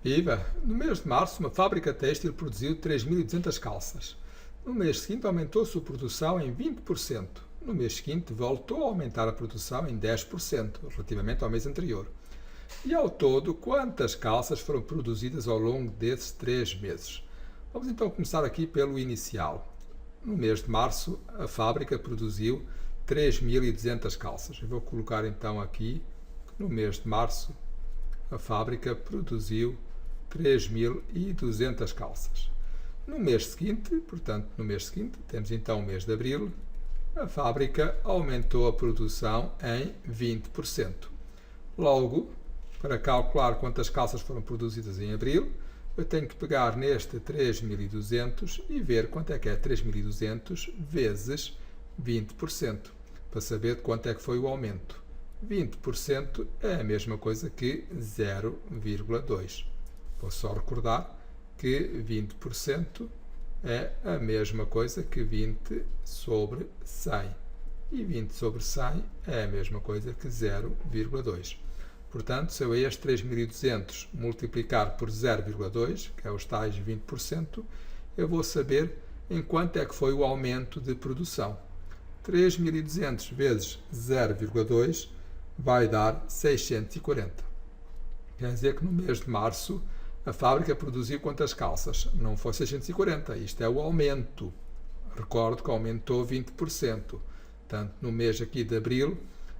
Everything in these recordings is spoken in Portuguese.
Viva! No mês de março, uma fábrica têxtil produziu 3.200 calças. No mês seguinte, aumentou sua produção em 20%. No mês seguinte, voltou a aumentar a produção em 10%, relativamente ao mês anterior. E ao todo, quantas calças foram produzidas ao longo desses 3 meses? Vamos então começar aqui pelo inicial. No mês de março, a fábrica produziu 3.200 calças. Eu vou colocar então aqui que no mês de março a fábrica produziu 3.200 calças. No mês seguinte, portanto, temos então o mês de abril, a fábrica aumentou a produção em 20%. Logo, para calcular quantas calças foram produzidas em abril, eu tenho que pegar neste 3.200 e ver quanto é que é 3.200 vezes 20%, para saber de quanto é que foi o aumento. 20% é a mesma coisa que 0,2. Vou só recordar que 20% é a mesma coisa que 20 sobre 100. E 20 sobre 100 é a mesma coisa que 0,2. Portanto, se eu a este 3.200 multiplicar por 0,2, que é os tais 20%, eu vou saber em quanto é que foi o aumento de produção. 3.200 vezes 0,2 vai dar 640. Quer dizer que no mês de março a fábrica produziu quantas calças? Não foi 640, isto é o aumento. Recordo que aumentou 20%. Portanto, no mês aqui de abril,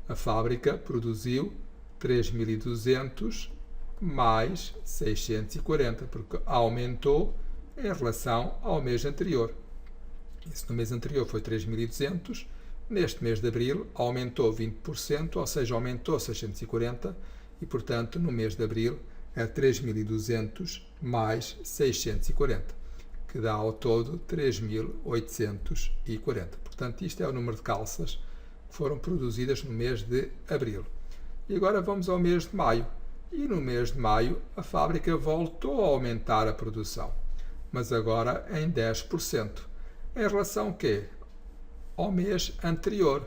a fábrica produziu 3.200 mais 640, porque aumentou em relação ao mês anterior. Isso no mês anterior foi 3.200, neste mês de abril aumentou 20%, ou seja, aumentou 640, e portanto no mês de abril é 3.200 mais 640, que dá ao todo 3.840. Portanto, isto é o número de calças que foram produzidas no mês de abril. E agora vamos ao mês de maio. E no mês de maio a fábrica voltou a aumentar a produção, mas agora em 10%. Em relação ao quê? Ao mês anterior.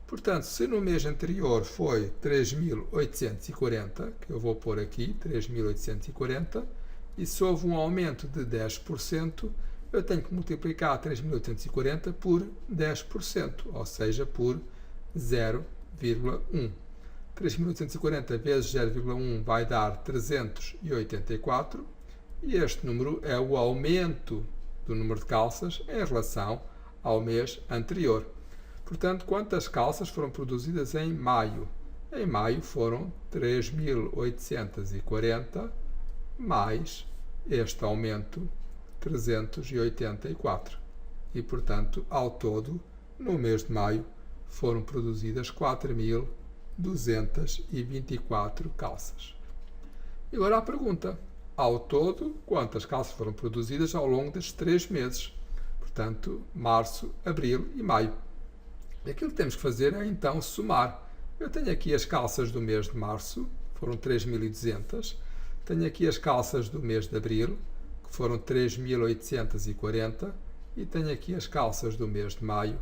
Portanto, se no mês anterior foi 3.840, que eu vou pôr aqui, 3.840, e se houve um aumento de 10%, eu tenho que multiplicar 3.840 por 10%, ou seja, por 0,1. 3.840 vezes 0,1 vai dar 384, e este número é o aumento do número de calças em relação ao mês anterior. Portanto, quantas calças foram produzidas em maio? Em maio foram 3.840 mais este aumento 384. E, portanto, ao todo, no mês de maio, foram produzidas 4.224 calças. E agora a pergunta: ao todo, quantas calças foram produzidas ao longo destes 3 meses? Portanto, março, abril e maio. E aquilo que temos que fazer é então somar. Eu tenho aqui as calças do mês de março, foram 3.200. Tenho aqui as calças do mês de abril, que foram 3.840. E tenho aqui as calças do mês de maio,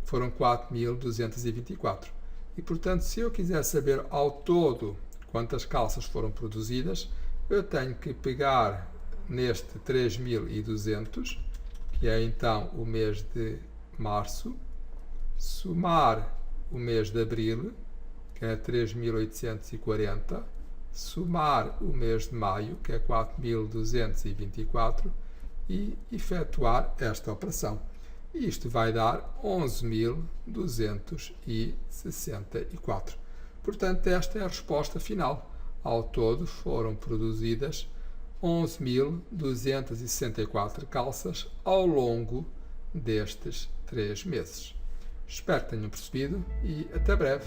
que foram 4.224. E, portanto, se eu quiser saber ao todo quantas calças foram produzidas, eu tenho que pegar neste 3.200, que é então o mês de março, somar o mês de abril, que é 3.840, somar o mês de maio, que é 4.224, e efetuar esta operação. E isto vai dar 11.264. Portanto, esta é a resposta final. Ao todo foram produzidas 11.264 calças ao longo destes 3 meses. Espero que tenham percebido e até breve.